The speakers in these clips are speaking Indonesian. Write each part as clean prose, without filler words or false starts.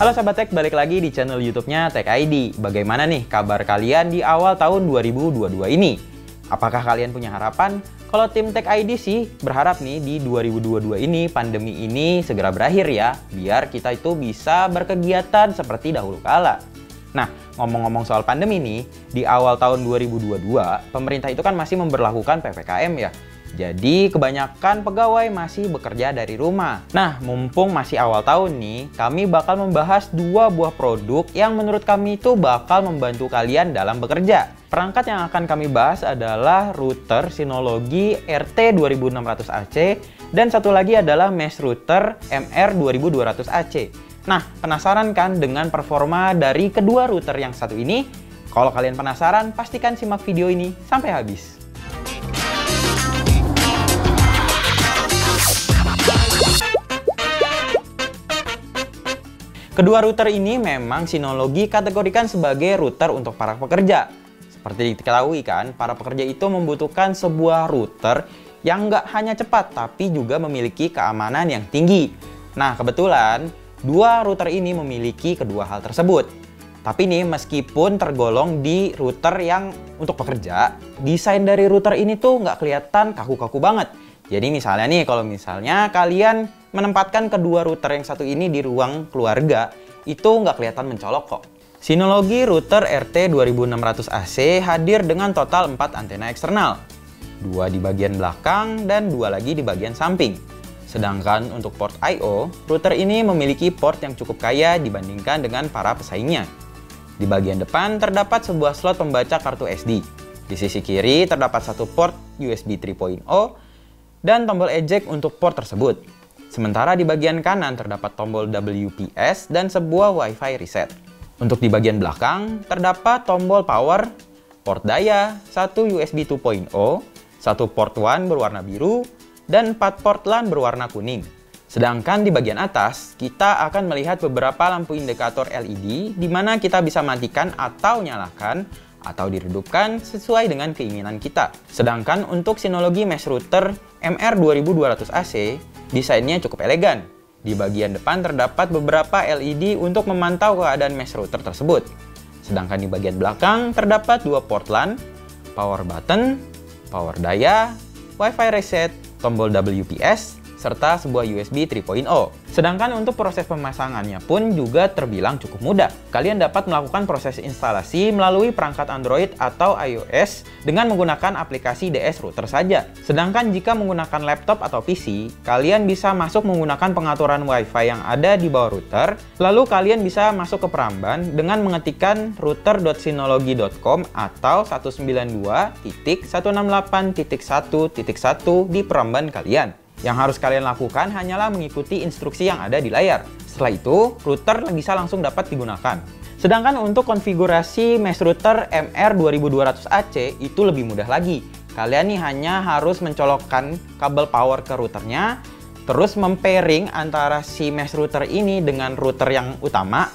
Halo Sahabat Tech, balik lagi di channel YouTube-nya Tech ID. Bagaimana nih kabar kalian di awal tahun 2022 ini? Apakah kalian punya harapan? Kalau tim Tech ID sih berharap nih di 2022 ini pandemi ini segera berakhir ya, biar kita itu bisa berkegiatan seperti dahulu kala. Nah, ngomong-ngomong soal pandemi nih, di awal tahun 2022, pemerintah itu kan masih memberlakukan PPKM ya. Jadi kebanyakan pegawai masih bekerja dari rumah. Nah, mumpung masih awal tahun nih, kami bakal membahas dua buah produk yang menurut kami itu bakal membantu kalian dalam bekerja. Perangkat yang akan kami bahas adalah router Synology RT2600AC dan satu lagi adalah mesh router MR2200AC. Nah, penasaran kan dengan performa dari kedua router yang satu ini? Kalau kalian penasaran, pastikan simak video ini sampai habis. Kedua router ini memang Synology kategorikan sebagai router untuk para pekerja. Seperti diketahui kan, para pekerja itu membutuhkan sebuah router yang nggak hanya cepat, tapi juga memiliki keamanan yang tinggi. Nah, kebetulan dua router ini memiliki kedua hal tersebut. Tapi nih, meskipun tergolong di router yang untuk pekerja, desain dari router ini tuh nggak kelihatan kaku-kaku banget. Jadi misalnya nih, kalau misalnya kalian menempatkan kedua router yang satu ini di ruang keluarga, itu nggak kelihatan mencolok kok. Synology router RT2600AC hadir dengan total 4 antena eksternal. 2 di bagian belakang dan 2 lagi di bagian samping. Sedangkan untuk port I/O, router ini memiliki port yang cukup kaya dibandingkan dengan para pesaingnya. Di bagian depan terdapat sebuah slot pembaca kartu SD. Di sisi kiri terdapat satu port USB 3.0 dan tombol eject untuk port tersebut. Sementara di bagian kanan terdapat tombol WPS dan sebuah Wi-Fi reset. Untuk di bagian belakang terdapat tombol power, port daya, satu USB 2.0, satu port WAN berwarna biru, dan 4 port LAN berwarna kuning. Sedangkan di bagian atas kita akan melihat beberapa lampu indikator LED di mana kita bisa matikan atau nyalakan atau diredupkan sesuai dengan keinginan kita. Sedangkan untuk Synology mesh router MR2200AC, desainnya cukup elegan. Di bagian depan terdapat beberapa LED untuk memantau keadaan mesh router tersebut. Sedangkan di bagian belakang terdapat 2 port LAN, power button, power daya, Wi-Fi reset, tombol WPS, serta sebuah USB 3.0. Sedangkan untuk proses pemasangannya pun juga terbilang cukup mudah. Kalian dapat melakukan proses instalasi melalui perangkat Android atau iOS dengan menggunakan aplikasi DS Router saja. Sedangkan jika menggunakan laptop atau PC, kalian bisa masuk menggunakan pengaturan Wi-Fi yang ada di bawah router, lalu kalian bisa masuk ke peramban dengan mengetikkan router.synology.com atau 192.168.1.1 di peramban kalian. Yang harus kalian lakukan hanyalah mengikuti instruksi yang ada di layar. Setelah itu, router bisa langsung dapat digunakan. Sedangkan untuk konfigurasi mesh router MR2200AC itu lebih mudah lagi. Kalian nih hanya harus mencolokkan kabel power ke routernya, terus mempairing antara si mesh router ini dengan router yang utama,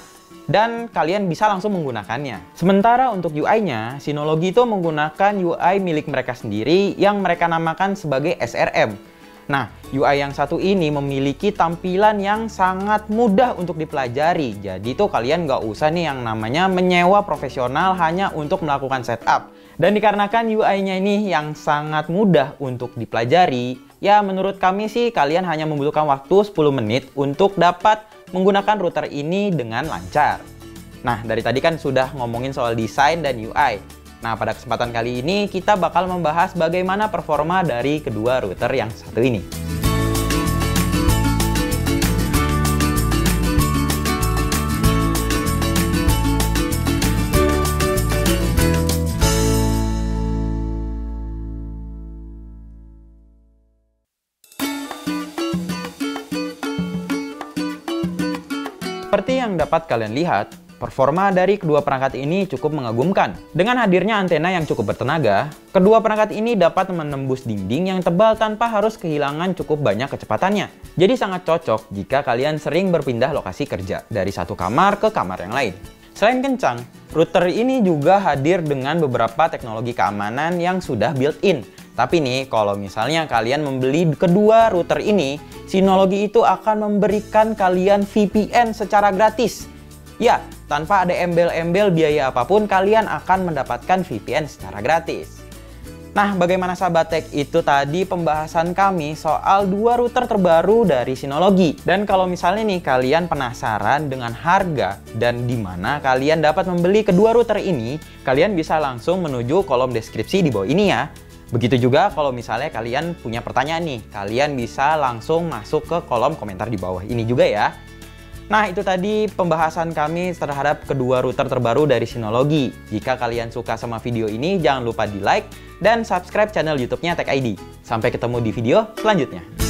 dan kalian bisa langsung menggunakannya. Sementara untuk UI-nya, Synology itu menggunakan UI milik mereka sendiri yang mereka namakan sebagai SRM. Nah, UI yang satu ini memiliki tampilan yang sangat mudah untuk dipelajari. Jadi tuh kalian nggak usah nih yang namanya menyewa profesional hanya untuk melakukan setup. Dan dikarenakan UI-nya ini yang sangat mudah untuk dipelajari, ya menurut kami sih kalian hanya membutuhkan waktu 10 menit untuk dapat menggunakan router ini dengan lancar. Nah, dari tadi kan sudah ngomongin soal desain dan UI. Nah, pada kesempatan kali ini kita bakal membahas bagaimana performa dari kedua router yang satu ini. Seperti yang dapat kalian lihat, performa dari kedua perangkat ini cukup mengagumkan. Dengan hadirnya antena yang cukup bertenaga, kedua perangkat ini dapat menembus dinding yang tebal tanpa harus kehilangan cukup banyak kecepatannya. Jadi sangat cocok jika kalian sering berpindah lokasi kerja dari satu kamar ke kamar yang lain. Selain kencang, router ini juga hadir dengan beberapa teknologi keamanan yang sudah built-in. Tapi nih, kalau misalnya kalian membeli kedua router ini, Synology itu akan memberikan kalian VPN secara gratis. Ya, tanpa ada embel-embel biaya apapun, kalian akan mendapatkan VPN secara gratis. Nah, bagaimana sahabat tech, itu tadi pembahasan kami soal 2 router terbaru dari Synology. Dan kalau misalnya nih kalian penasaran dengan harga dan di mana kalian dapat membeli kedua router ini, kalian bisa langsung menuju kolom deskripsi di bawah ini ya. Begitu juga kalau misalnya kalian punya pertanyaan nih, kalian bisa langsung masuk ke kolom komentar di bawah ini juga ya. Nah, itu tadi pembahasan kami terhadap kedua router terbaru dari Synology. Jika kalian suka sama video ini, jangan lupa di like dan subscribe channel YouTube-nya Tech ID. Sampai ketemu di video selanjutnya.